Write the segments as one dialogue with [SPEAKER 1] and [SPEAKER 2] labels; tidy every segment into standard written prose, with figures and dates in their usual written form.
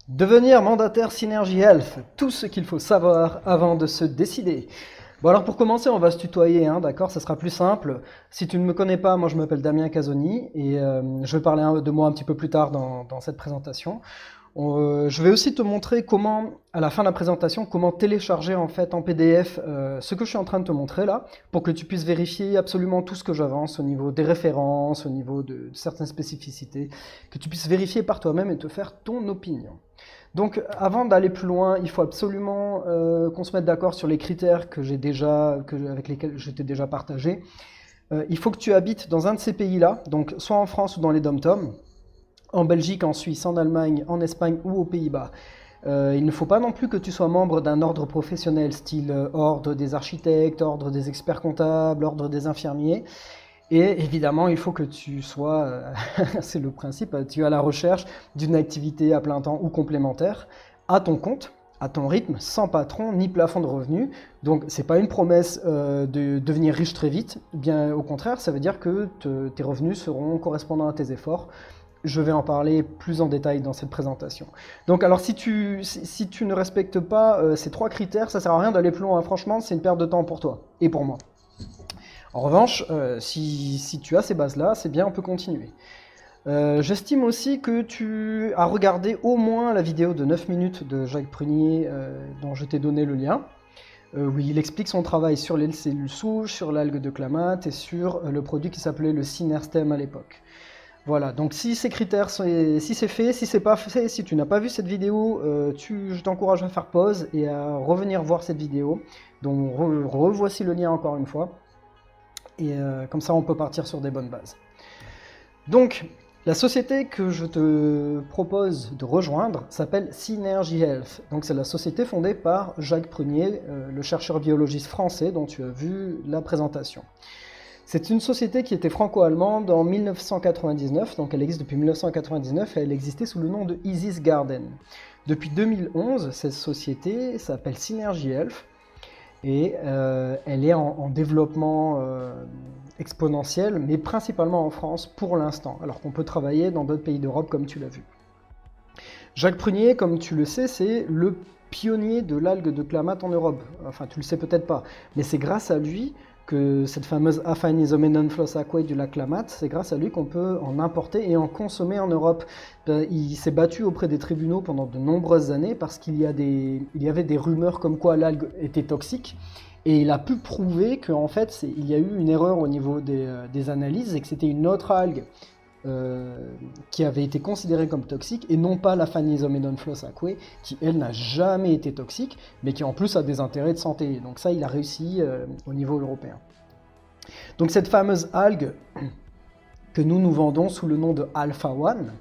[SPEAKER 1] Devenir mandataire Synergy Health, tout ce qu'il faut savoir avant de se décider. Bon alors pour commencer, on va se tutoyer, hein, d'accord? Ça sera plus simple. Si tu ne me connais pas, moi je m'appelle Damien Casoni et je vais parler de moi un petit peu plus tard dans cette présentation. Je vais aussi te montrer comment, à la fin de la présentation, comment télécharger en fait en PDF ce que je suis en train de te montrer là, pour que tu puisses vérifier absolument tout ce que j'avance au niveau des références, au niveau de certaines spécificités, que tu puisses vérifier par toi-même et te faire ton opinion. Donc avant d'aller plus loin, il faut absolument qu'on se mette d'accord sur les critères avec lesquels je t'ai déjà partagé. Il faut que tu habites dans un de ces pays-là, donc soit en France ou dans les DOM-TOM, en Belgique, en Suisse, en Allemagne, en Espagne ou aux Pays-Bas. Il ne faut pas non plus que tu sois membre d'un ordre professionnel, style ordre des architectes, ordre des experts comptables, ordre des infirmiers. Et évidemment, il faut que tu sois, c'est le principe, tu es à la recherche d'une activité à plein temps ou complémentaire, à ton compte, à ton rythme, sans patron ni plafond de revenus. Donc, c'est pas une promesse de devenir riche très vite. Bien au contraire, ça veut dire que tes revenus seront correspondants à tes efforts. Je vais en parler plus en détail dans cette présentation. Donc, alors, si tu ne respectes pas ces trois critères, ça sert à rien d'aller plus loin. Franchement, c'est une perte de temps pour toi et pour moi. En revanche, si tu as ces bases-là, c'est bien, on peut continuer. J'estime aussi que tu as regardé au moins la vidéo de 9 minutes de Jacques Prunier dont je t'ai donné le lien, où il explique son travail sur les cellules souches, sur l'algue de Clamate et sur le produit qui s'appelait le Synerstem à l'époque. Voilà, donc si ces critères, si c'est fait, si c'est pas fait, si tu n'as pas vu cette vidéo, je t'encourage à faire pause et à revenir voir cette vidéo. Donc revoici le lien encore une fois. Et comme ça, on peut partir sur des bonnes bases. Donc, la société que je te propose de rejoindre s'appelle Synergy Health. Donc, c'est la société fondée par Jacques Prunier, le chercheur biologiste français dont tu as vu la présentation. C'est une société qui était franco-allemande en 1999, donc elle existe depuis 1999 et elle existait sous le nom de Isis Garden. Depuis 2011, cette société s'appelle Synergy Health et elle est en développement exponentiel, mais principalement en France pour l'instant, alors qu'on peut travailler dans d'autres pays d'Europe comme tu l'as vu. Jacques Prunier, comme tu le sais, c'est le pionnier de l'algue de Clamate en Europe. Enfin, tu le sais peut-être pas, mais c'est grâce à lui que cette fameuse Aphanizomenon flossaque du lac Clamate, c'est grâce à lui qu'on peut en importer et en consommer en Europe. Il s'est battu auprès des tribunaux pendant de nombreuses années parce qu'il y avait des rumeurs comme quoi l'algue était toxique. Et il a pu prouver qu'en fait, il y a eu une erreur au niveau des analyses et que c'était une autre algue qui avait été considérée comme toxique et non pas la Phanizomenon flossaque, qui elle n'a jamais été toxique, mais qui en plus a des intérêts de santé. Donc ça, il a réussi au niveau européen. Donc cette fameuse algue que nous vendons sous le nom de Alpha One,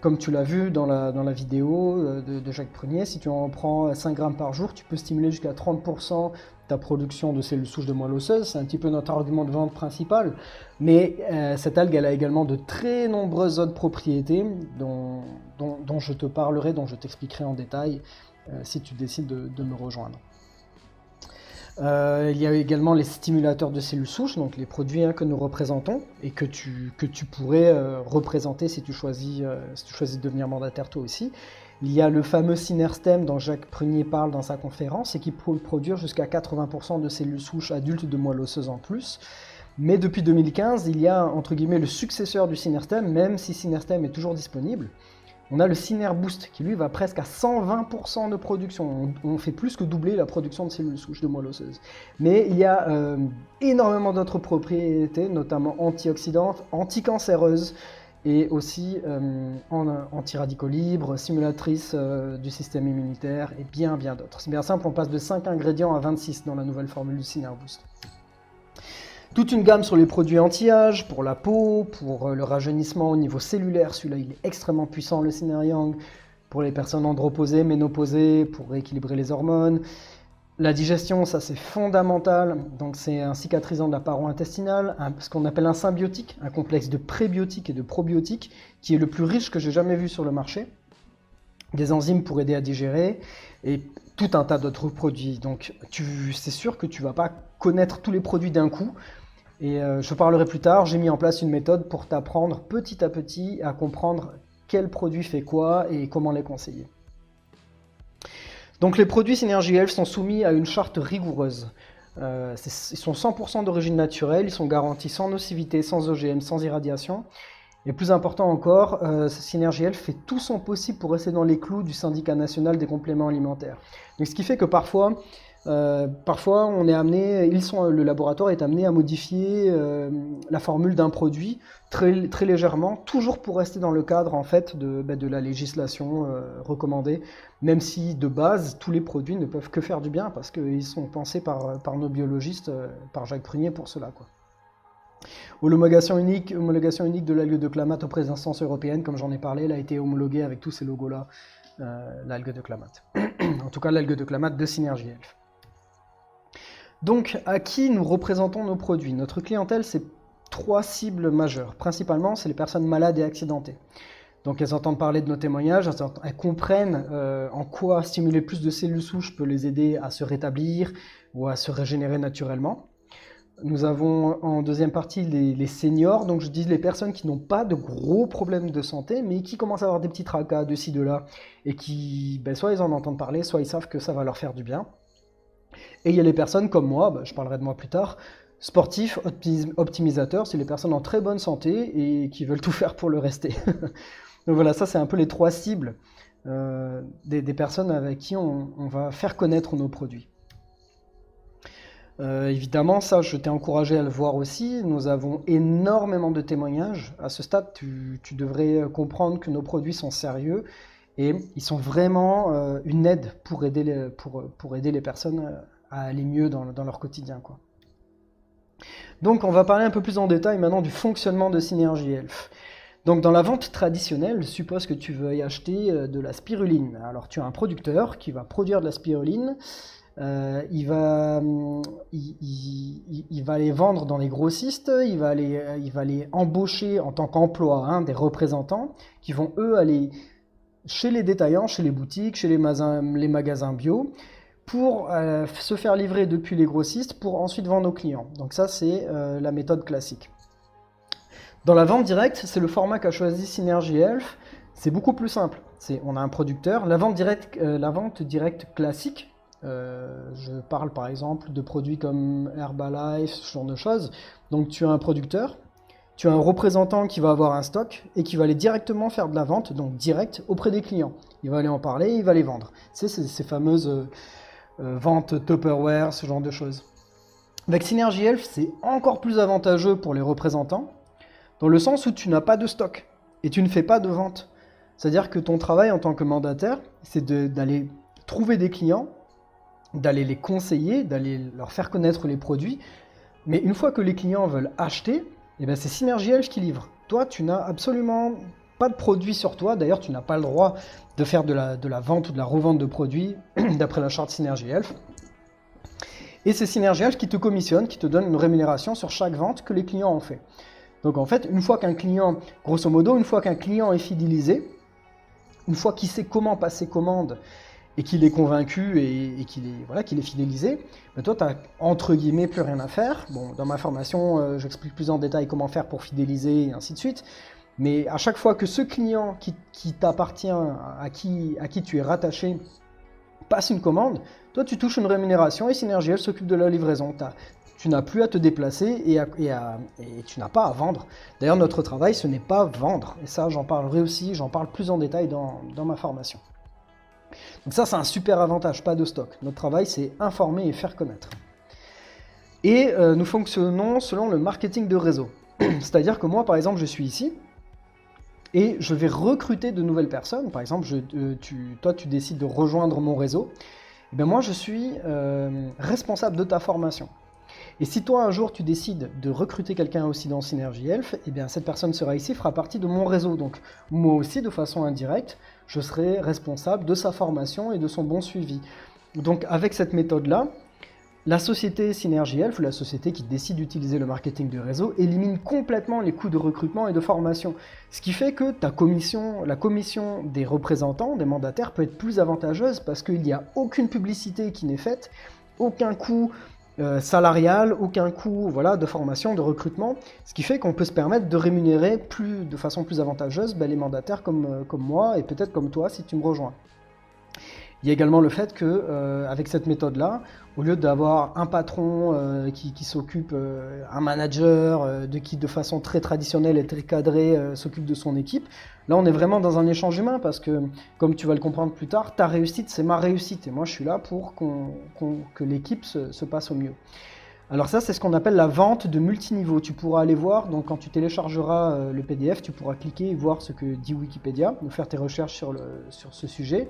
[SPEAKER 1] comme tu l'as vu dans la vidéo de Jacques Prunier, si tu en prends 5 grammes par jour, tu peux stimuler jusqu'à 30% ta production de cellules souches de moelle osseuse. C'est un petit peu notre argument de vente principal. Mais cette algue, elle a également de très nombreuses autres propriétés dont je te parlerai, dont je t'expliquerai en détail si tu décides de me rejoindre. Il y a également les stimulateurs de cellules souches, donc les produits que nous représentons et que tu pourrais représenter si tu choisis de devenir mandataire toi aussi. Il y a le fameux Synerstem dont Jacques Prunier parle dans sa conférence et qui peut produire jusqu'à 80% de cellules souches adultes de moelle osseuse en plus. Mais depuis 2015, il y a entre guillemets le successeur du Synerstem, même si Synerstem est toujours disponible. On a le Synerboost qui lui va presque à 120% de production. On fait plus que doubler la production de cellules souches de moelle osseuse. Mais il y a énormément d'autres propriétés, notamment antioxydantes, anticancéreuses et aussi antiradicaux libres, stimulatrices du système immunitaire et bien d'autres. C'est bien simple, on passe de 5 ingrédients à 26 dans la nouvelle formule du Synerboost. Toute une gamme sur les produits anti-âge, pour la peau, pour le rajeunissement au niveau cellulaire. Celui-là, il est extrêmement puissant, le Syneryang. Pour les personnes andropausées, ménopausées, pour rééquilibrer les hormones. La digestion, ça c'est fondamental. Donc c'est un cicatrisant de la paroi intestinale, ce qu'on appelle un symbiotique, un complexe de prébiotiques et de probiotiques, qui est le plus riche que j'ai jamais vu sur le marché. Des enzymes pour aider à digérer, et tout un tas d'autres produits. Donc c'est sûr que tu ne vas pas connaître tous les produits d'un coup. Et je parlerai plus tard, j'ai mis en place une méthode pour t'apprendre petit à petit à comprendre quel produit fait quoi et comment les conseiller. Donc les produits Synergie Health sont soumis à une charte rigoureuse. Ils sont 100% d'origine naturelle, ils sont garantis sans nocivité, sans OGM, sans irradiation. Et plus important encore, Synergie Health fait tout son possible pour rester dans les clous du syndicat national des compléments alimentaires. Donc, ce qui fait que parfois on est amené, le laboratoire est amené à modifier la formule d'un produit très, très légèrement, toujours pour rester dans le cadre en fait de la législation recommandée, même si de base tous les produits ne peuvent que faire du bien parce qu'ils sont pensés par nos biologistes, par Jacques Prunier pour cela, quoi. Homologation unique de l'algue de clamate auprès des instances européennes, comme j'en ai parlé, elle a été homologuée avec tous ces logos-là, l'algue de clamate. En tout cas, l'algue de clamate de Synergie Health. Donc, à qui nous représentons nos produits? Notre clientèle, c'est 3 cibles majeures. Principalement, c'est les personnes malades et accidentées. Donc, elles entendent parler de nos témoignages, elles comprennent en quoi stimuler plus de cellules souches peut les aider à se rétablir ou à se régénérer naturellement. Nous avons en deuxième partie les seniors, donc je dis les personnes qui n'ont pas de gros problèmes de santé, mais qui commencent à avoir des petits tracas de ci, de là, et qui, soit ils en entendent parler, soit ils savent que ça va leur faire du bien. Et il y a les personnes comme moi, je parlerai de moi plus tard, sportifs, optimisateurs, c'est les personnes en très bonne santé et qui veulent tout faire pour le rester. Donc voilà, ça c'est un peu les 3 cibles des personnes avec qui on va faire connaître nos produits. Évidemment, ça, je t'ai encouragé à le voir aussi. Nous avons énormément de témoignages. À ce stade, tu devrais comprendre que nos produits sont sérieux et ils sont vraiment une aide pour aider les personnes à aller mieux dans leur quotidien, quoi. Donc, on va parler un peu plus en détail maintenant du fonctionnement de Synergie Health. Donc, dans la vente traditionnelle, suppose que tu veuilles acheter de la spiruline. Alors, tu as un producteur qui va produire de la spiruline. Il va les vendre dans les grossistes, il va les embaucher en tant qu'emploi, des représentants qui vont eux aller chez les détaillants, chez les boutiques, chez les magasins bio pour se faire livrer depuis les grossistes pour ensuite vendre aux clients. Donc ça c'est la méthode classique. Dans la vente directe, c'est le format qu'a choisi Synergie Health. C'est beaucoup plus simple. On a un producteur, la vente directe classique. Je parle par exemple de produits comme Herbalife, ce genre de choses. Donc tu as un producteur, tu as un représentant qui va avoir un stock et qui va aller directement faire de la vente, donc direct auprès des clients. Il va aller en parler, il va les vendre. C'est ces fameuses ventes Tupperware, ce genre de choses. Avec Synergie Health, c'est encore plus avantageux pour les représentants, dans le sens où tu n'as pas de stock et tu ne fais pas de vente. C'est-à-dire que ton travail en tant que mandataire, c'est d'aller trouver des clients, d'aller les conseiller, d'aller leur faire connaître les produits. Mais une fois que les clients veulent acheter, c'est Synergie Health qui livre. Toi, tu n'as absolument pas de produit sur toi. D'ailleurs, tu n'as pas le droit de faire de la vente ou de la revente de produits d'après la charte Synergie Health. Et c'est Synergie Health qui te commissionne, qui te donne une rémunération sur chaque vente que les clients ont fait. Donc en fait, une fois qu'un client est fidélisé, une fois qu'il sait comment passer commande, et qu'il est convaincu et qu'il est fidélisé, toi, tu n'as entre guillemets plus rien à faire. Bon, dans ma formation, j'explique plus en détail comment faire pour fidéliser et ainsi de suite. Mais à chaque fois que ce client qui t'appartient, à qui tu es rattaché, passe une commande, toi, tu touches une rémunération et Synergie Health s'occupe de la livraison. Tu n'as plus à te déplacer et tu n'as pas à vendre. D'ailleurs, notre travail, ce n'est pas vendre. Et ça, j'en parlerai aussi, j'en parle plus en détail dans ma formation. Donc ça, c'est un super avantage, pas de stock. Notre travail, c'est informer et faire connaître. Et nous fonctionnons selon le marketing de réseau. C'est-à-dire que moi, par exemple, je suis ici et je vais recruter de nouvelles personnes. Par exemple, toi, tu décides de rejoindre mon réseau. Et bien moi, je suis responsable de ta formation. Et si toi, un jour, tu décides de recruter quelqu'un aussi dans Synergie Health, et bien cette personne sera ici, fera partie de mon réseau. Donc moi aussi, de façon indirecte, je serai responsable de sa formation et de son bon suivi. Donc avec cette méthode-là, la société Synergie Health, la société qui décide d'utiliser le marketing de réseau, élimine complètement les coûts de recrutement et de formation. Ce qui fait que la commission des représentants, des mandataires, peut être plus avantageuse parce qu'il n'y a aucune publicité qui n'est faite, aucun coût salarial, aucun coût voilà, de formation, de recrutement, ce qui fait qu'on peut se permettre de rémunérer de façon plus avantageuse les mandataires comme moi et peut-être comme toi si tu me rejoins. Il y a également le fait que avec cette méthode-là, au lieu d'avoir un patron qui s'occupe, un manager qui de façon très traditionnelle et très cadrée s'occupe de son équipe, là on est vraiment dans un échange humain parce que, comme tu vas le comprendre plus tard, ta réussite c'est ma réussite et moi je suis là pour que l'équipe se passe au mieux. Alors ça c'est ce qu'on appelle la vente de multiniveau. Tu pourras aller voir, donc quand tu téléchargeras le PDF, tu pourras cliquer et voir ce que dit Wikipédia, faire tes recherches sur ce sujet.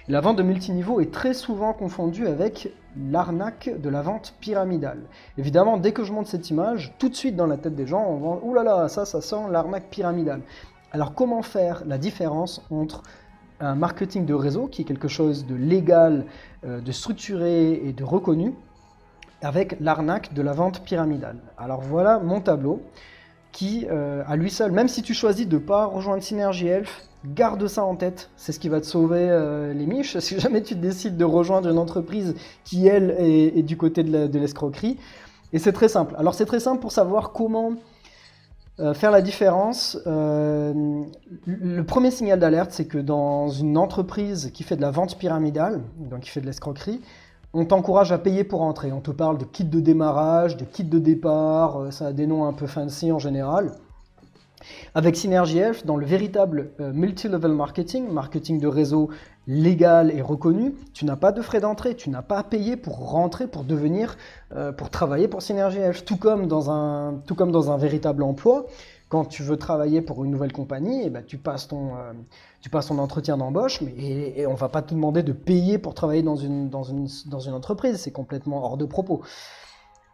[SPEAKER 1] La vente de multiniveau est très souvent confondue avec l'arnaque de la vente pyramidale. Évidemment, dès que je montre cette image, tout de suite dans la tête des gens, on va « Ouh là là, ça sent l'arnaque pyramidale ». Alors comment faire la différence entre un marketing de réseau, qui est quelque chose de légal, de structuré et de reconnu, avec l'arnaque de la vente pyramidale? Alors voilà mon tableau qui, à lui seul, même si tu choisis de ne pas rejoindre Synergy Health, garde ça en tête, c'est ce qui va te sauver les miches. Si jamais tu décides de rejoindre une entreprise qui, elle, est du côté de l'escroquerie. Et c'est très simple. Alors c'est très simple pour savoir comment faire la différence. Le premier signal d'alerte, c'est que dans une entreprise qui fait de la vente pyramidale, donc qui fait de l'escroquerie, on t'encourage à payer pour entrer. On te parle de kit de démarrage, de kit de départ, ça a des noms un peu fancy en général. Avec Synergy Health, dans le véritable multi-level marketing de réseau légal et reconnu, tu n'as pas de frais d'entrée, tu n'as pas à payer pour rentrer, pour travailler pour Synergy Health. Tout comme dans un véritable emploi, quand tu veux travailler pour une nouvelle compagnie, eh ben, tu passes ton entretien d'embauche, et on ne va pas te demander de payer pour travailler dans une entreprise, c'est complètement hors de propos.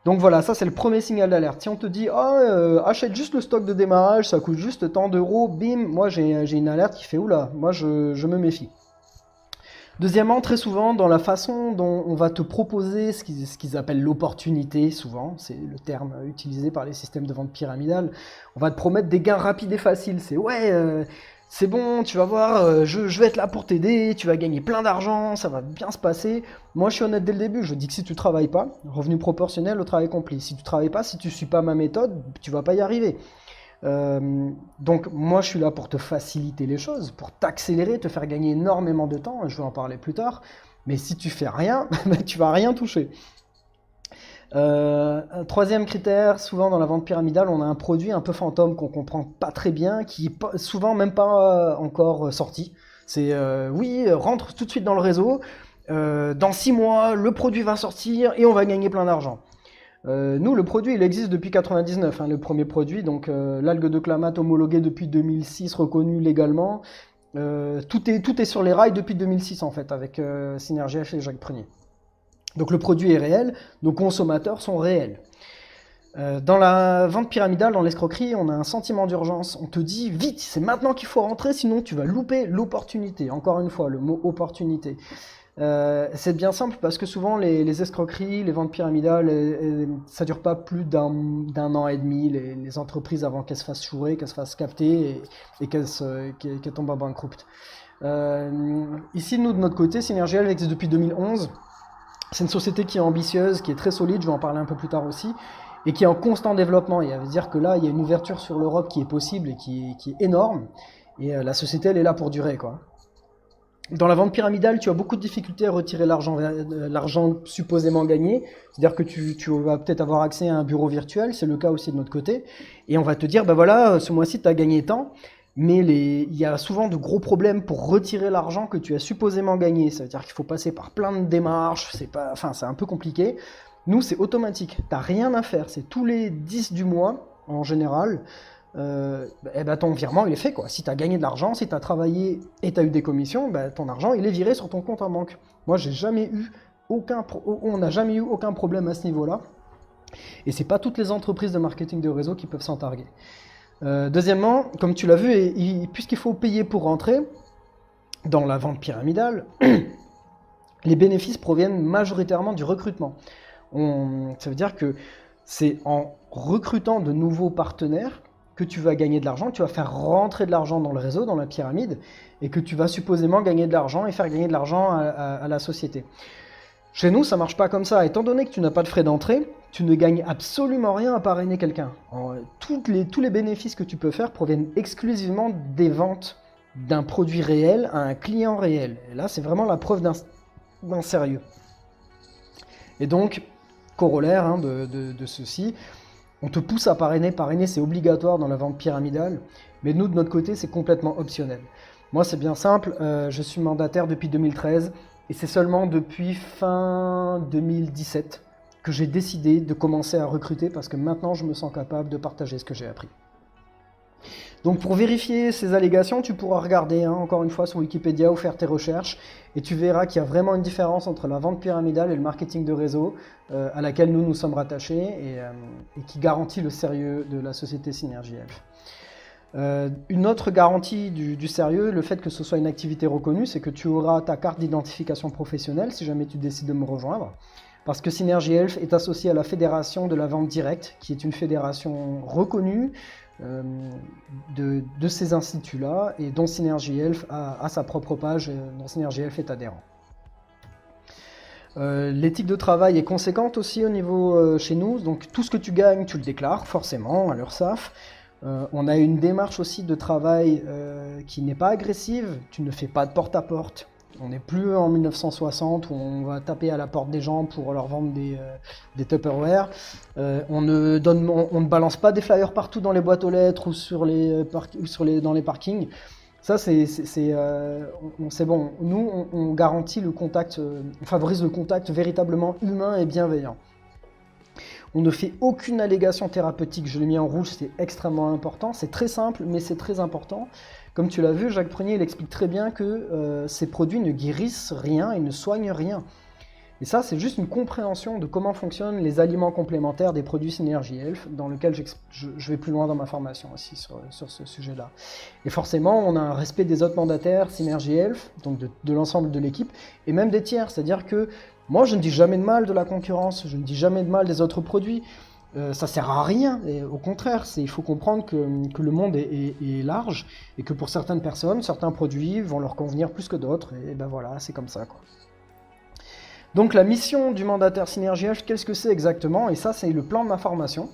[SPEAKER 1] Donc voilà, ça c'est le premier signal d'alerte. Si on te dit achète juste le stock de démarrage, ça coûte juste tant d'euros, bim, moi j'ai une alerte qui fait oula, moi je me méfie. Deuxièmement, très souvent, dans la façon dont on va te proposer ce qu'ils appellent l'opportunité, souvent, c'est le terme utilisé par les systèmes de vente pyramidale, on va te promettre des gains rapides et faciles. C'est c'est bon, tu vas voir, je vais être là pour t'aider, tu vas gagner plein d'argent, ça va bien se passer. Moi, je suis honnête dès le début, je dis que si tu ne travailles pas, revenu proportionnel au travail accompli. Si tu ne travailles pas, si tu ne suis pas ma méthode, tu ne vas pas y arriver. Donc, moi, je suis là pour te faciliter les choses, pour t'accélérer, te faire gagner énormément de temps, et je vais en parler plus tard. Mais si tu fais rien, tu vas rien toucher. Troisième critère, souvent dans la vente pyramidale, on a un produit un peu fantôme qu'on comprend pas très bien, qui est souvent même pas encore sorti. C'est oui, rentre tout de suite dans le réseau, dans 6 mois, le produit va sortir et on va gagner plein d'argent. Nous, le produit, il existe depuis 99, le premier produit, donc l'algue de clamate homologuée depuis 2006, reconnue légalement. Tout est sur les rails depuis 2006 en fait, avec Synergy Health et Jacques Prunier. Donc le produit est réel, nos consommateurs sont réels. Dans la vente pyramidale, dans l'escroquerie, on a un sentiment d'urgence. On te dit vite, c'est maintenant qu'il faut rentrer, sinon tu vas louper l'opportunité. Encore une fois, le mot opportunité. C'est bien simple parce que souvent les escroqueries, les ventes pyramidales, ça dure pas plus d'un an et demi. Les entreprises avant qu'elles se fassent chourer, qu'elles se fassent capter et qu'elles tombent en banqueroute. Ici, nous de notre côté, Synergy Health existe depuis 2011. C'est une société qui est ambitieuse, qui est très solide, je vais en parler un peu plus tard aussi, et qui est en constant développement. Et ça veut dire que là, il y a une ouverture sur l'Europe qui est possible et qui est énorme. Et la société, elle est là pour durer, quoi. Dans la vente pyramidale, tu as beaucoup de difficultés à retirer l'argent supposément gagné. C'est-à-dire que tu vas peut-être avoir accès à un bureau virtuel, c'est le cas aussi de notre côté. Et on va te dire, ben voilà, ce mois-ci, tu as gagné tant. Mais il y a souvent de gros problèmes pour retirer l'argent que tu as supposément gagné. Ça veut dire qu'il faut passer par plein de démarches, c'est un peu compliqué. Nous, c'est automatique, tu n'as rien à faire. C'est tous les 10 du mois, en général, ton virement, il est fait, quoi. Si tu as gagné de l'argent, si tu as travaillé et tu as eu des commissions, ton argent, il est viré sur ton compte en banque. Moi, on n'a jamais eu aucun problème à ce niveau-là. Et c'est pas toutes les entreprises de marketing de réseau qui peuvent s'en targuer. Deuxièmement, comme tu l'as vu, puisqu'il faut payer pour rentrer dans la vente pyramidale, les bénéfices proviennent majoritairement du recrutement. Ça veut dire que c'est en recrutant de nouveaux partenaires que tu vas gagner de l'argent, que tu vas faire rentrer de l'argent dans le réseau, dans la pyramide, et que tu vas supposément gagner de l'argent et faire gagner de l'argent à la société. Chez nous, ça marche pas comme ça. Étant donné que tu n'as pas de frais d'entrée, tu ne gagnes absolument rien à parrainer quelqu'un. Tous les bénéfices que tu peux faire proviennent exclusivement des ventes d'un produit réel à un client réel. Et là, c'est vraiment la preuve d'un sérieux. Et donc, corollaire hein, de ceci, on te pousse à parrainer. Parrainer, c'est obligatoire dans la vente pyramidale, mais nous, de notre côté, c'est complètement optionnel. Moi, c'est bien simple, je suis mandataire depuis 2013, et c'est seulement depuis fin 2017 que j'ai décidé de commencer à recruter, parce que maintenant, je me sens capable de partager ce que j'ai appris. Donc pour vérifier ces allégations, tu pourras regarder hein, encore une fois sur Wikipédia ou faire tes recherches et tu verras qu'il y a vraiment une différence entre la vente pyramidale et le marketing de réseau à laquelle nous sommes rattachés et qui garantit le sérieux de la société Synergie Elf. Une autre garantie du sérieux, le fait que ce soit une activité reconnue, c'est que tu auras ta carte d'identification professionnelle si jamais tu décides de me rejoindre. Parce que Synergie Elf est associée à la Fédération de la vente directe, qui est une fédération reconnue de ces instituts-là, et dont Synergie Elf a sa propre page, dont Synergie Elf est adhérent. L'éthique de travail est conséquente aussi au niveau chez nous, donc tout ce que tu gagnes, tu le déclares forcément à l'URSSAF. On a une démarche aussi de travail qui n'est pas agressive, tu ne fais pas de porte-à-porte. On n'est plus en 1960 où on va taper à la porte des gens pour leur vendre des Tupperware. On ne balance pas des flyers partout dans les boîtes aux lettres ou dans les parkings. Ça, c'est bon. Nous, on garantit le contact, on favorise le contact véritablement humain et bienveillant. On ne fait aucune allégation thérapeutique, je l'ai mis en rouge, c'est extrêmement important. C'est très simple, mais c'est très important. Comme tu l'as vu, Jacques Prunier, il explique très bien que ces produits ne guérissent rien et ne soignent rien. Et ça, c'est juste une compréhension de comment fonctionnent les aliments complémentaires des produits Synergie Elf, dans lequel je vais plus loin dans ma formation aussi sur ce sujet-là. Et forcément, on a un respect des autres mandataires Synergie Elf, donc de l'ensemble de l'équipe, et même des tiers, c'est-à-dire que moi, je ne dis jamais de mal de la concurrence, je ne dis jamais de mal des autres produits. Ça sert à rien, et au contraire, il faut comprendre que le monde est large et que pour certaines personnes, certains produits vont leur convenir plus que d'autres, et ben voilà, c'est comme ça, quoi. Donc la mission du mandataire Synergie Elf, qu'est-ce que c'est exactement? Et ça, c'est le plan de ma formation.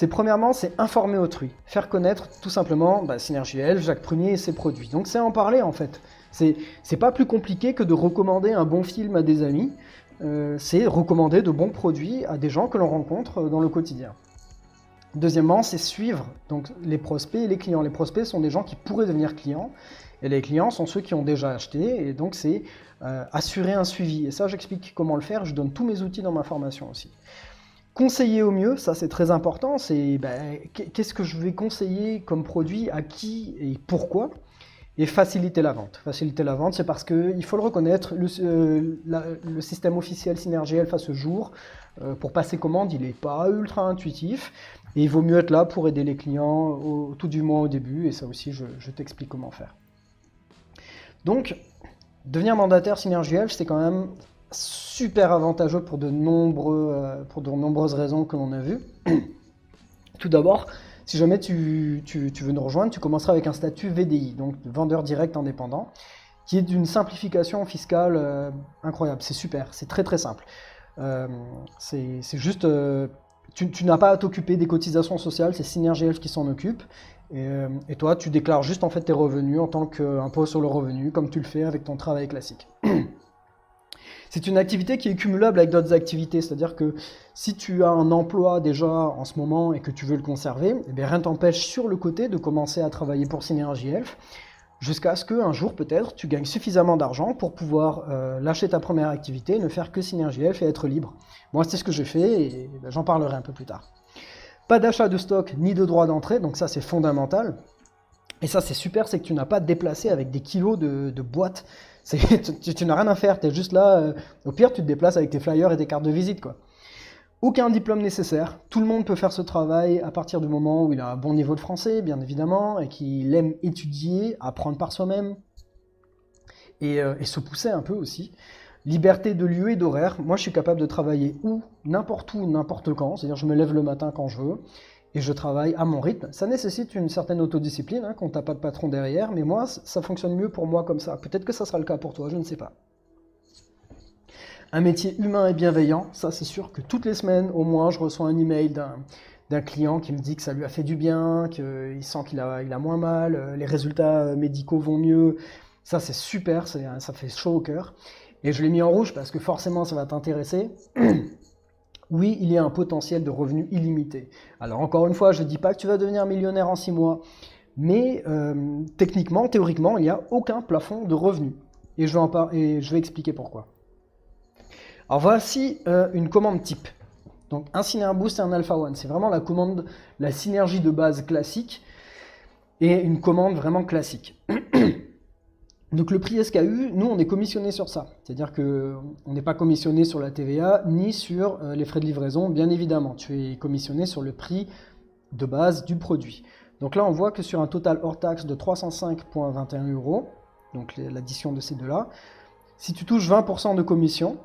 [SPEAKER 1] Premièrement, c'est informer autrui, faire connaître tout simplement Synergie Elf, Jacques Prunier et ses produits. Donc c'est en parler en fait. C'est pas plus compliqué que de recommander un bon film à des amis. C'est recommander de bons produits à des gens que l'on rencontre dans le quotidien. Deuxièmement, c'est suivre donc, les prospects et les clients. Les prospects sont des gens qui pourraient devenir clients, et les clients sont ceux qui ont déjà acheté, et donc c'est assurer un suivi. Et ça, j'explique comment le faire, je donne tous mes outils dans ma formation aussi. Conseiller au mieux, ça c'est très important, c'est qu'est-ce que je vais conseiller comme produit, à qui et pourquoi. Et faciliter la vente. Faciliter la vente, c'est parce qu'il faut le reconnaître, le système officiel Synergie Elf à ce jour, pour passer commande, il n'est pas ultra intuitif, et il vaut mieux être là pour aider les clients, tout du moins au début, et ça aussi, je t'explique comment faire. Donc, devenir mandataire Synergie Elf, c'est quand même super avantageux pour de nombreuses raisons que l'on a vues. Tout d'abord, si jamais tu veux nous rejoindre, tu commenceras avec un statut VDI, donc vendeur direct indépendant, qui est d'une simplification fiscale incroyable. C'est super, c'est très très simple. C'est juste, tu n'as pas à t'occuper des cotisations sociales, c'est Synergie Elf qui s'en occupe. Et toi, tu déclares juste en fait tes revenus en tant qu'impôt sur le revenu, comme tu le fais avec ton travail classique. C'est une activité qui est cumulable avec d'autres activités, c'est-à-dire que si tu as un emploi déjà en ce moment et que tu veux le conserver, eh bien rien ne t'empêche sur le côté de commencer à travailler pour Synergie Elf, jusqu'à ce qu'un jour peut-être tu gagnes suffisamment d'argent pour pouvoir lâcher ta première activité, ne faire que Synergie Elf et être libre. Moi c'est ce que j'ai fait et j'en parlerai un peu plus tard. Pas d'achat de stock ni de droit d'entrée, donc ça c'est fondamental. Et ça c'est super, c'est que tu n'as pas à te déplacer avec des kilos de boîtes. Tu n'as rien à faire, tu es juste là, au pire tu te déplaces avec tes flyers et tes cartes de visite, quoi. Aucun diplôme nécessaire, tout le monde peut faire ce travail à partir du moment où il a un bon niveau de français, bien évidemment, et qu'il aime étudier, apprendre par soi-même, et se pousser un peu aussi. Liberté de lieu et d'horaire, moi je suis capable de travailler n'importe où, n'importe quand, c'est-à-dire je me lève le matin quand je veux, et je travaille à mon rythme. Ça nécessite une certaine autodiscipline, quand t'as pas de patron derrière, mais moi, ça fonctionne mieux pour moi comme ça. Peut-être que ça sera le cas pour toi, je ne sais pas. Un métier humain et bienveillant, ça c'est sûr que toutes les semaines, au moins, je reçois un email d'un client qui me dit que ça lui a fait du bien, qu'il sent qu'il a moins mal, les résultats médicaux vont mieux. Ça c'est super, ça fait chaud au cœur. Et je l'ai mis en rouge parce que forcément ça va t'intéresser. Oui, il y a un potentiel de revenus illimité. Alors encore une fois, je ne dis pas que tu vas devenir millionnaire en 6 mois, mais techniquement, théoriquement, il n'y a aucun plafond de revenus. Et je vais expliquer pourquoi. Alors voici une commande type. Donc un Syner Boost et un Alpha One. C'est vraiment la synergie de base classique et une commande vraiment classique. Donc le prix SKU, nous on est commissionné sur ça. C'est-à-dire qu'on n'est pas commissionné sur la TVA ni sur les frais de livraison, bien évidemment. Tu es commissionné sur le prix de base du produit. Donc là on voit que sur un total hors taxe de 305,21 €, donc l'addition de ces deux-là, si tu touches 20% de commission,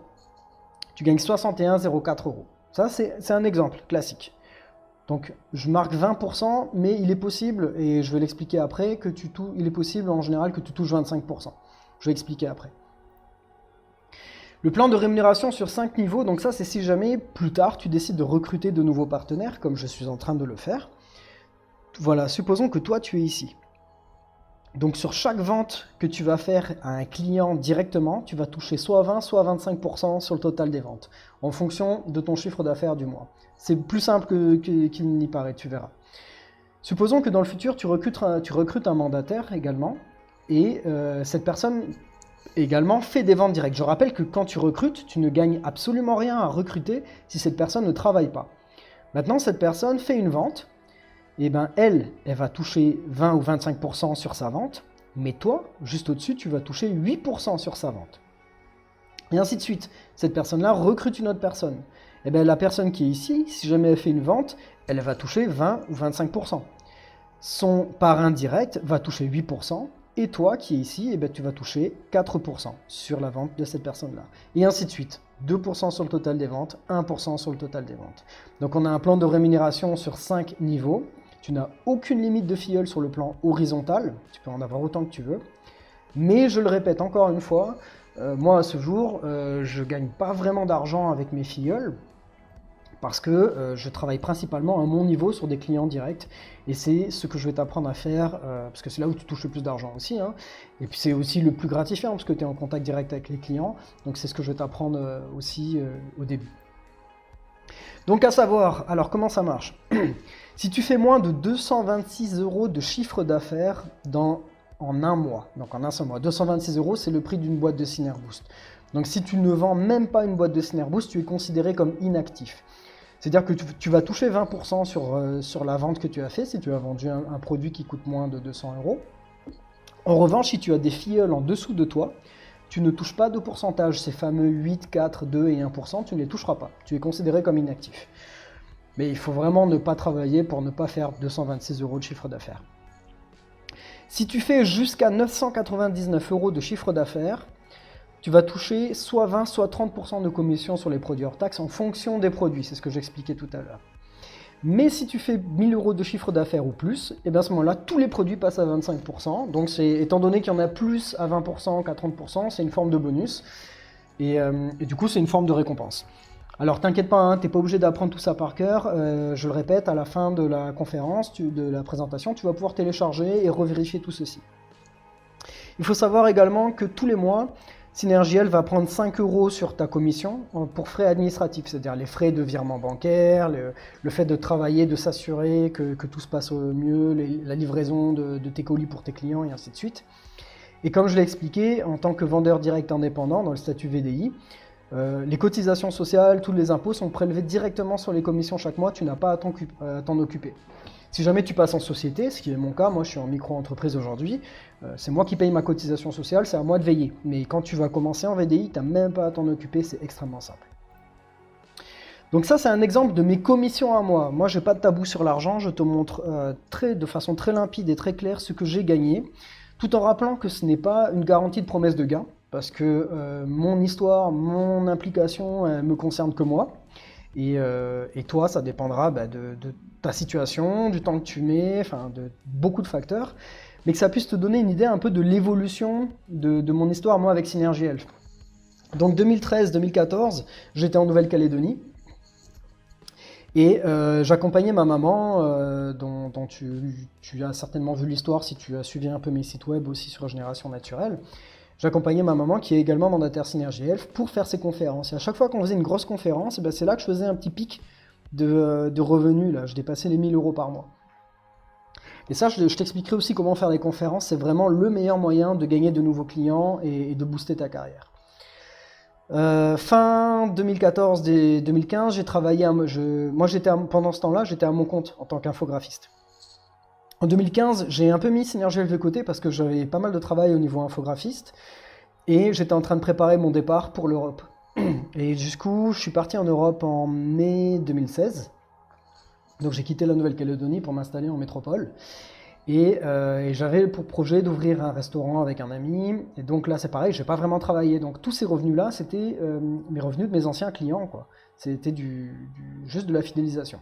[SPEAKER 1] tu gagnes 61,04 €. Ça c'est un exemple classique. Donc je marque 20%, mais il est possible, et je vais l'expliquer après, il est possible en général que tu touches 25%. Je vais expliquer après. Le plan de rémunération sur 5 niveaux, donc ça c'est si jamais plus tard tu décides de recruter de nouveaux partenaires, comme je suis en train de le faire. Voilà, supposons que toi tu es ici. Donc sur chaque vente que tu vas faire à un client directement, tu vas toucher soit 20, soit 25% sur le total des ventes, en fonction de ton chiffre d'affaires du mois. C'est plus simple qu'il n'y paraît, tu verras. Supposons que dans le futur, tu recrutes un mandataire également, et cette personne également fait des ventes directes. Je rappelle que quand tu recrutes, tu ne gagnes absolument rien à recruter si cette personne ne travaille pas. Maintenant, cette personne fait une vente, et ben elle va toucher 20 ou 25% sur sa vente, mais toi, juste au-dessus, tu vas toucher 8% sur sa vente. Et ainsi de suite. Cette personne-là recrute une autre personne. Et bien la personne qui est ici, si jamais elle fait une vente, elle va toucher 20 ou 25%. Son parrain direct va toucher 8%, et toi qui es ici, eh bien, tu vas toucher 4% sur la vente de cette personne-là. Et ainsi de suite. 2% sur le total des ventes, 1% sur le total des ventes. Donc on a un plan de rémunération sur 5 niveaux. Tu n'as aucune limite de filleul sur le plan horizontal, tu peux en avoir autant que tu veux. Mais je le répète encore une fois, moi à ce jour, je ne gagne pas vraiment d'argent avec mes filleuls, parce que je travaille principalement à mon niveau sur des clients directs, et c'est ce que je vais t'apprendre à faire, parce que c'est là où tu touches le plus d'argent aussi, hein. Et puis c'est aussi le plus gratifiant, parce que tu es en contact direct avec les clients, donc c'est ce que je vais t'apprendre aussi au début. Donc à savoir, alors comment ça marche? Si tu fais moins de 226 € de chiffre d'affaires en un mois, donc en un seul mois, 226 € c'est le prix d'une boîte de Syner Boost. Donc si tu ne vends même pas une boîte de Syner Boost, tu es considéré comme inactif. C'est-à-dire que tu vas toucher 20% sur la vente que tu as fait, si tu as vendu un produit qui coûte moins de 200 €. En revanche, si tu as des filleuls en dessous de toi, tu ne touches pas de pourcentage, ces fameux 8, 4, 2 et 1%, tu ne les toucheras pas. Tu es considéré comme inactif. Mais il faut vraiment ne pas travailler pour ne pas faire 226 € de chiffre d'affaires. Si tu fais jusqu'à 999 € de chiffre d'affaires, tu vas toucher soit 20, soit 30% de commission sur les produits hors taxe en fonction des produits. C'est ce que j'expliquais tout à l'heure. Mais si tu fais 1000 € de chiffre d'affaires ou plus, et bien à ce moment-là, tous les produits passent à 25%. Donc étant donné qu'il y en a plus à 20% qu'à 30%, c'est une forme de bonus. Et du coup, c'est une forme de récompense. Alors t'inquiète pas, hein, tu n'es pas obligé d'apprendre tout ça par cœur. Je le répète, à la fin de la conférence, de la présentation, tu vas pouvoir télécharger et revérifier tout ceci. Il faut savoir également que tous les mois, Synergiel va prendre 5 € sur ta commission pour frais administratifs, c'est-à-dire les frais de virement bancaire, le fait de travailler, de s'assurer que tout se passe au mieux, la livraison de tes colis pour tes clients et ainsi de suite. Et comme je l'ai expliqué, en tant que vendeur direct indépendant dans le statut VDI, les cotisations sociales, tous les impôts sont prélevés directement sur les commissions chaque mois, tu n'as pas à t'en occuper. Si jamais tu passes en société, ce qui est mon cas, moi je suis en micro-entreprise aujourd'hui, c'est moi qui paye ma cotisation sociale, c'est à moi de veiller. Mais quand tu vas commencer en VDI, tu n'as même pas à t'en occuper, c'est extrêmement simple. Donc ça c'est un exemple de mes commissions à moi. Moi j'ai pas de tabou sur l'argent, je te montre de façon très limpide et très claire ce que j'ai gagné, tout en rappelant que ce n'est pas une garantie de promesse de gain, parce que mon histoire, mon implication me concerne que moi. Et toi, ça dépendra de ta situation, du temps que tu mets, enfin de beaucoup de facteurs, mais que ça puisse te donner une idée un peu de l'évolution de mon histoire, moi, avec Synergiel. Donc 2013-2014, j'étais en Nouvelle-Calédonie. Et j'accompagnais ma maman, dont tu as certainement vu l'histoire si tu as suivi un peu mes sites web aussi sur Génération Naturelle. J'accompagnais ma maman qui est également mandataire Synergie Health pour faire ses conférences. Et à chaque fois qu'on faisait une grosse conférence, c'est là que je faisais un petit pic de revenus. Là. Je dépassais les 1000 € par mois. Et ça, je t'expliquerai aussi comment faire des conférences. C'est vraiment le meilleur moyen de gagner de nouveaux clients et de booster ta carrière. Fin 2014 et 2015, j'ai travaillé, pendant ce temps-là, j'étais à mon compte en tant qu'infographiste. En 2015, j'ai un peu mis Synergie Health de côté parce que j'avais pas mal de travail au niveau infographiste et j'étais en train de préparer mon départ pour l'Europe. Et du coup, je suis parti en Europe en mai 2016. Donc j'ai quitté la Nouvelle-Calédonie pour m'installer en métropole. Et j'avais pour projet d'ouvrir un restaurant avec un ami. Et donc là, c'est pareil, je n'ai pas vraiment travaillé. Donc tous ces revenus-là, c'était mes revenus de mes anciens clients, quoi. C'était juste de la fidélisation.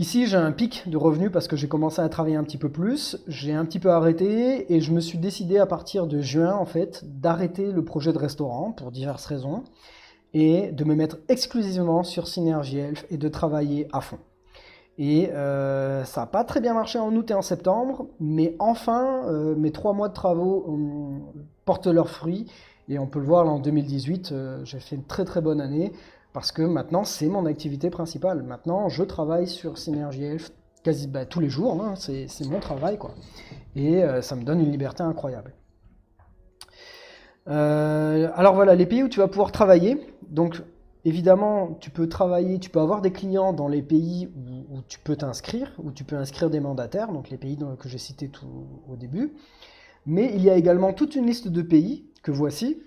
[SPEAKER 1] Ici, j'ai un pic de revenus parce que j'ai commencé à travailler un petit peu plus. J'ai un petit peu arrêté et je me suis décidé à partir de juin, en fait, d'arrêter le projet de restaurant pour diverses raisons et de me mettre exclusivement sur Synergie Health et de travailler à fond. Et ça n'a pas très bien marché en août et en septembre, mais enfin, mes 3 mois de travaux portent leurs fruits. Et on peut le voir là en 2018, j'ai fait une très très bonne année, parce que maintenant, c'est mon activité principale. Maintenant, je travaille sur Synergie Health quasi tous les jours, hein, c'est mon travail, quoi. Et ça me donne une liberté incroyable. Alors voilà, les pays où tu vas pouvoir travailler, donc... Évidemment, tu peux travailler, tu peux avoir des clients dans les pays où tu peux t'inscrire, où tu peux inscrire des mandataires, donc les pays que j'ai cités tout au début. Mais il y a également toute une liste de pays, que voici,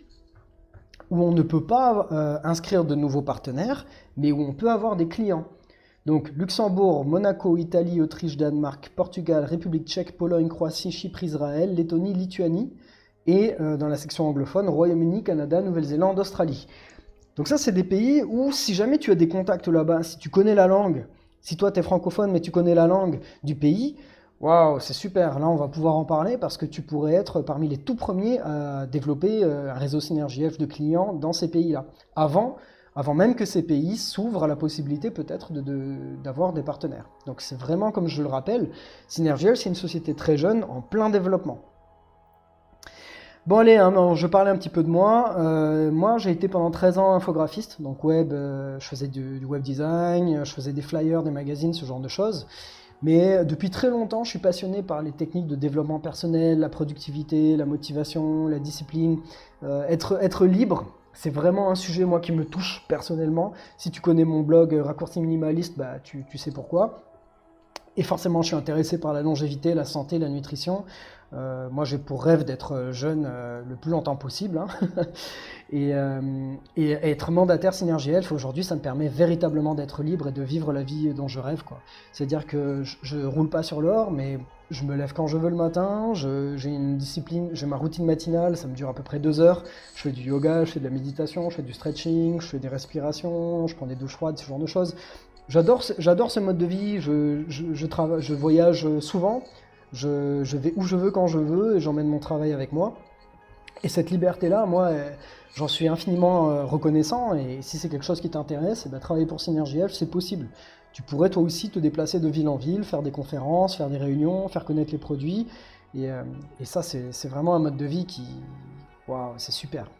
[SPEAKER 1] où on ne peut pas inscrire de nouveaux partenaires, mais où on peut avoir des clients. Donc Luxembourg, Monaco, Italie, Autriche, Danemark, Portugal, République tchèque, Pologne, Croatie, Chypre, Israël, Lettonie, Lituanie, et dans la section anglophone, Royaume-Uni, Canada, Nouvelle-Zélande, Australie. Donc ça, c'est des pays où, si jamais tu as des contacts là-bas, si tu connais la langue, si toi tu es francophone mais tu connais la langue du pays, waouh, c'est super, là on va pouvoir en parler parce que tu pourrais être parmi les tout premiers à développer un réseau Synergie Health de clients dans ces pays-là, avant même que ces pays s'ouvrent à la possibilité peut-être d'avoir des partenaires. Donc c'est vraiment, comme je le rappelle, Synergie Health, c'est une société très jeune, en plein développement. Bon allez, hein, je parlais un petit peu de moi. Moi, j'ai été pendant 13 ans infographiste, donc web, je faisais du web design, je faisais des flyers, des magazines, ce genre de choses. Mais depuis très longtemps, je suis passionné par les techniques de développement personnel, la productivité, la motivation, la discipline. Être libre, c'est vraiment un sujet moi qui me touche personnellement. Si tu connais mon blog Raccourci Minimaliste, bah, tu sais pourquoi. Et forcément, je suis intéressé par la longévité, la santé, la nutrition. Moi, j'ai pour rêve d'être jeune le plus longtemps possible. Hein. et être mandataire Synergie Health, aujourd'hui, ça me permet véritablement d'être libre et de vivre la vie dont je rêve, quoi. C'est-à-dire que je ne roule pas sur l'or, mais je me lève quand je veux le matin. J'ai une discipline, j'ai ma routine matinale, ça me dure à peu près 2 heures. Je fais du yoga, je fais de la méditation, je fais du stretching, je fais des respirations, je prends des douches froides, ce genre de choses. J'adore ce mode de vie, je voyage souvent, je vais où je veux quand je veux et j'emmène mon travail avec moi. Et cette liberté-là, moi, j'en suis infiniment reconnaissant et si c'est quelque chose qui t'intéresse, travailler pour Synergie Health, c'est possible. Tu pourrais toi aussi te déplacer de ville en ville, faire des conférences, faire des réunions, faire connaître les produits. Et ça, c'est vraiment un mode de vie qui... Waouh, c'est super.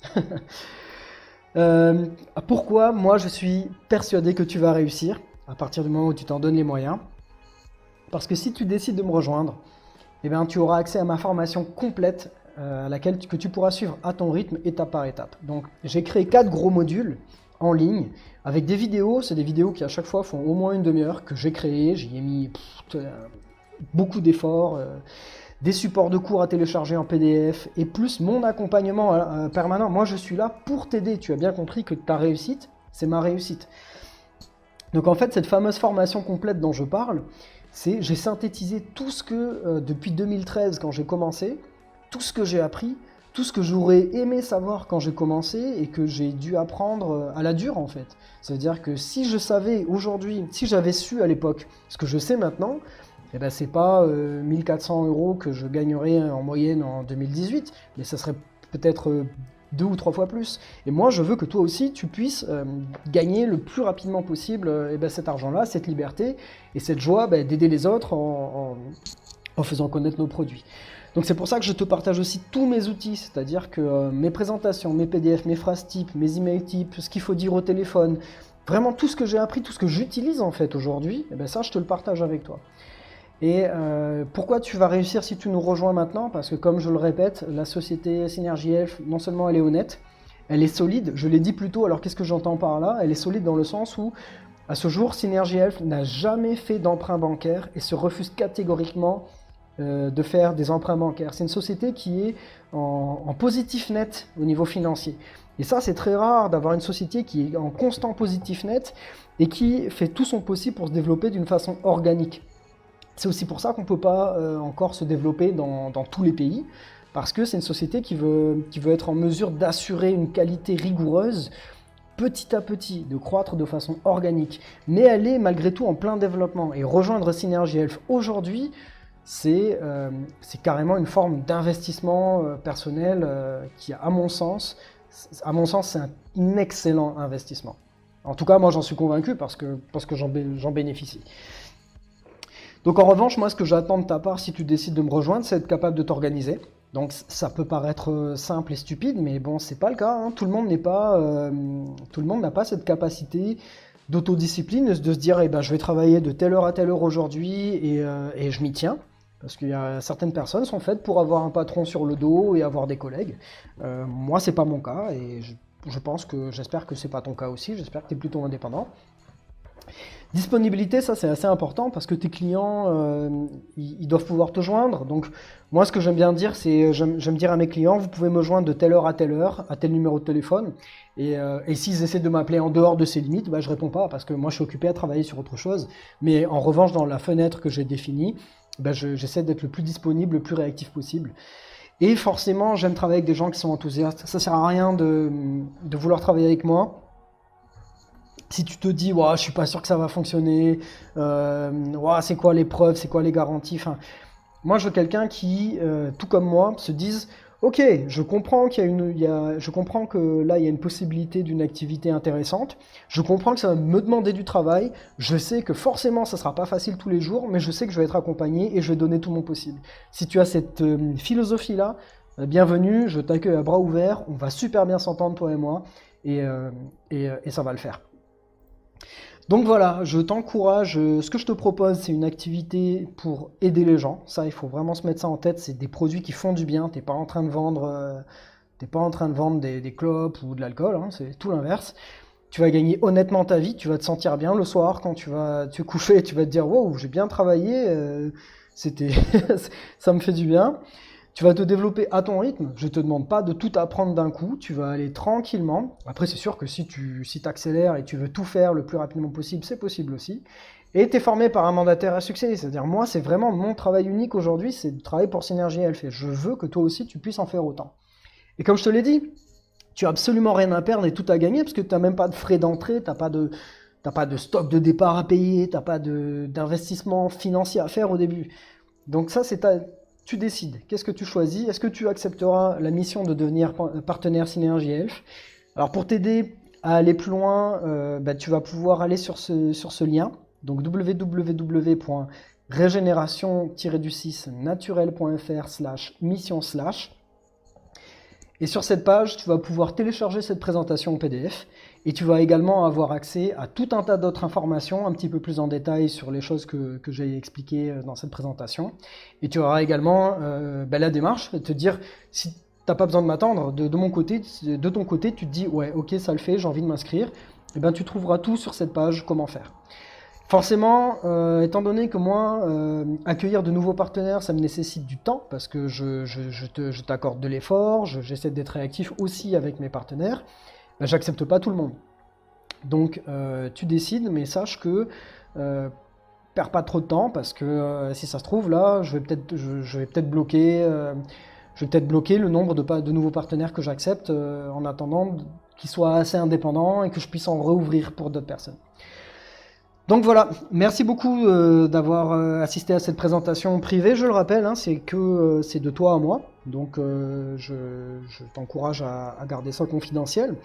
[SPEAKER 1] Pourquoi moi je suis persuadé que tu vas réussir à partir du moment où tu t'en donnes les moyens? Parce que si tu décides de me rejoindre, eh bien, tu auras accès à ma formation complète à laquelle que tu pourras suivre à ton rythme, étape par étape. Donc j'ai créé 4 gros modules en ligne avec des vidéos. C'est des vidéos qui à chaque fois font au moins une demi-heure que j'ai créées. J'y ai mis beaucoup d'efforts. Des supports de cours à télécharger en PDF et plus mon accompagnement permanent. Moi, je suis là pour t'aider. Tu as bien compris que ta réussite, c'est ma réussite. Donc en fait, cette fameuse formation complète dont je parle, j'ai synthétisé tout ce que, depuis 2013, quand j'ai commencé, tout ce que j'ai appris, tout ce que j'aurais aimé savoir quand j'ai commencé et que j'ai dû apprendre à la dure, en fait. C'est-à-dire que si je savais aujourd'hui, si j'avais su à l'époque ce que je sais maintenant, eh ben, c'est pas 1400 € que je gagnerais en moyenne en 2018, mais ça serait peut-être 2 ou 3 fois plus. Et moi, je veux que toi aussi, tu puisses gagner le plus rapidement possible cet argent-là, cette liberté et cette joie d'aider les autres en faisant connaître nos produits. Donc c'est pour ça que je te partage aussi tous mes outils, c'est-à-dire que mes présentations, mes PDF, mes phrases types, mes emails types, ce qu'il faut dire au téléphone, vraiment tout ce que j'ai appris, tout ce que j'utilise en fait aujourd'hui, ça je te le partage avec toi. Et pourquoi tu vas réussir si tu nous rejoins maintenant? Parce que comme je le répète, la société Synergy Health, non seulement elle est honnête, elle est solide, je l'ai dit plus tôt, alors qu'est-ce que j'entends par là? Elle est solide dans le sens où, à ce jour, Synergy Health n'a jamais fait d'emprunt bancaire et se refuse catégoriquement de faire des emprunts bancaires. C'est une société qui est en positif net au niveau financier. Et ça, c'est très rare d'avoir une société qui est en constant positif net et qui fait tout son possible pour se développer d'une façon organique. C'est aussi pour ça qu'on ne peut pas encore se développer dans tous les pays, parce que c'est une société qui veut être en mesure d'assurer une qualité rigoureuse petit à petit, de croître de façon organique. Mais elle est malgré tout en plein développement. Et rejoindre Synergy Health aujourd'hui, c'est carrément une forme d'investissement personnel qui, à mon sens, c'est un excellent investissement. En tout cas, moi, j'en suis convaincu parce que j'en bénéficie. Donc, en revanche, moi, ce que j'attends de ta part, si tu décides de me rejoindre, c'est être capable de t'organiser. Donc, ça peut paraître simple et stupide, mais bon, c'est pas le cas. Hein. Tout le monde n'a pas cette capacité d'autodiscipline, de se dire, je vais travailler de telle heure à telle heure aujourd'hui et je m'y tiens. Parce qu'il y a certaines personnes sont faites pour avoir un patron sur le dos et avoir des collègues. Moi, c'est pas mon cas et j'espère que c'est pas ton cas aussi. J'espère que tu es plutôt indépendant. Disponibilité, ça c'est assez important parce que tes clients, ils doivent pouvoir te joindre. Donc moi, ce que j'aime bien dire, c'est j'aime dire à mes clients, vous pouvez me joindre de telle heure, à tel numéro de téléphone. Et s'ils essaient de m'appeler en dehors de ces limites, je réponds pas parce que moi, je suis occupé à travailler sur autre chose. Mais en revanche, dans la fenêtre que j'ai définie, j'essaie d'être le plus disponible, le plus réactif possible. Et forcément, j'aime travailler avec des gens qui sont enthousiastes. Ça sert à rien de vouloir travailler avec moi si tu te dis, je suis pas sûr que ça va fonctionner, c'est quoi les preuves, c'est quoi les garanties. Moi, je veux quelqu'un qui, tout comme moi, se dise, ok, je comprends je comprends que là, il y a une possibilité d'une activité intéressante. Je comprends que ça va me demander du travail. Je sais que forcément, ça sera pas facile tous les jours, mais je sais que je vais être accompagné et je vais donner tout mon possible. Si tu as cette philosophie-là, bienvenue, je t'accueille à bras ouverts. On va super bien s'entendre, toi et moi, et ça va le faire. Donc voilà, je t'encourage, ce que je te propose, c'est une activité pour aider les gens. Ça, il faut vraiment se mettre ça en tête, c'est des produits qui font du bien. T'es pas en train de vendre des clopes ou de l'alcool, hein, c'est tout l'inverse. Tu vas gagner honnêtement ta vie, tu vas te sentir bien le soir quand tu vas te coucher, tu vas te dire « Wow, j'ai bien travaillé, ça me fait du bien ». Tu vas te développer à ton rythme, je ne te demande pas de tout apprendre d'un coup, tu vas aller tranquillement. Après, c'est sûr que si tu accélères et tu veux tout faire le plus rapidement possible, c'est possible aussi. Et tu es formé par un mandataire à succès, c'est-à-dire moi, c'est vraiment mon travail unique aujourd'hui, c'est de travailler pour Synergy Health. Et je veux que toi aussi, tu puisses en faire autant. Et comme je te l'ai dit, tu n'as absolument rien à perdre et tout à gagner, parce que tu n'as même pas de frais d'entrée, tu n'as pas de stock de départ à payer, tu n'as pas d'investissement financier à faire au début. Donc ça, tu décides. Qu'est-ce que tu choisis? Est-ce que tu accepteras la mission de devenir partenaire Synergy Health? Alors pour t'aider à aller plus loin, tu vas pouvoir aller sur ce lien, donc www.régénération-naturel.fr/mission/ et sur cette page, tu vas pouvoir télécharger cette présentation en PDF et tu vas également avoir accès à tout un tas d'autres informations un petit peu plus en détail sur les choses que j'ai expliquées dans cette présentation. Et tu auras également la démarche de te dire, si tu n'as pas besoin de m'attendre, de ton côté, tu te dis, ouais, ok, ça le fait, j'ai envie de m'inscrire, et tu trouveras tout sur cette page, comment faire. Forcément, étant donné que moi, accueillir de nouveaux partenaires, ça me nécessite du temps, parce que je t'accorde de l'effort, j'essaie d'être réactif aussi avec mes partenaires, j'accepte pas tout le monde. Donc tu décides, mais sache que perds pas trop de temps, parce que si ça se trouve, là, je vais peut-être bloquer le nombre de nouveaux partenaires que j'accepte en attendant qu'ils soient assez indépendants et que je puisse en rouvrir pour d'autres personnes. Donc voilà, merci beaucoup d'avoir assisté à cette présentation privée. Je le rappelle, c'est de toi à moi. Donc je t'encourage à garder ça confidentiel.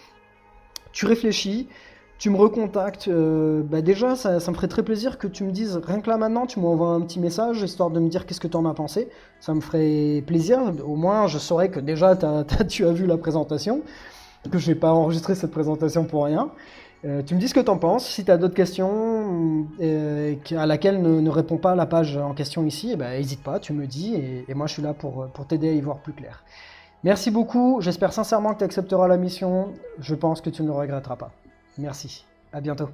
[SPEAKER 1] Tu réfléchis, tu me recontactes. Déjà, ça me ferait très plaisir que tu me dises, rien que là maintenant, tu m'envoies un petit message, histoire de me dire qu'est-ce que tu en as pensé. Ça me ferait plaisir. Au moins, je saurais que déjà, tu as vu la présentation, que je n'ai pas enregistré cette présentation pour rien. Tu me dis ce que tu en penses. Si tu as d'autres questions à laquelle ne répond pas la page en question ici, n'hésite pas, tu me dis, et moi je suis là pour t'aider à y voir plus clair. Merci beaucoup, j'espère sincèrement que tu accepteras la mission. Je pense que tu ne le regretteras pas. Merci, à bientôt.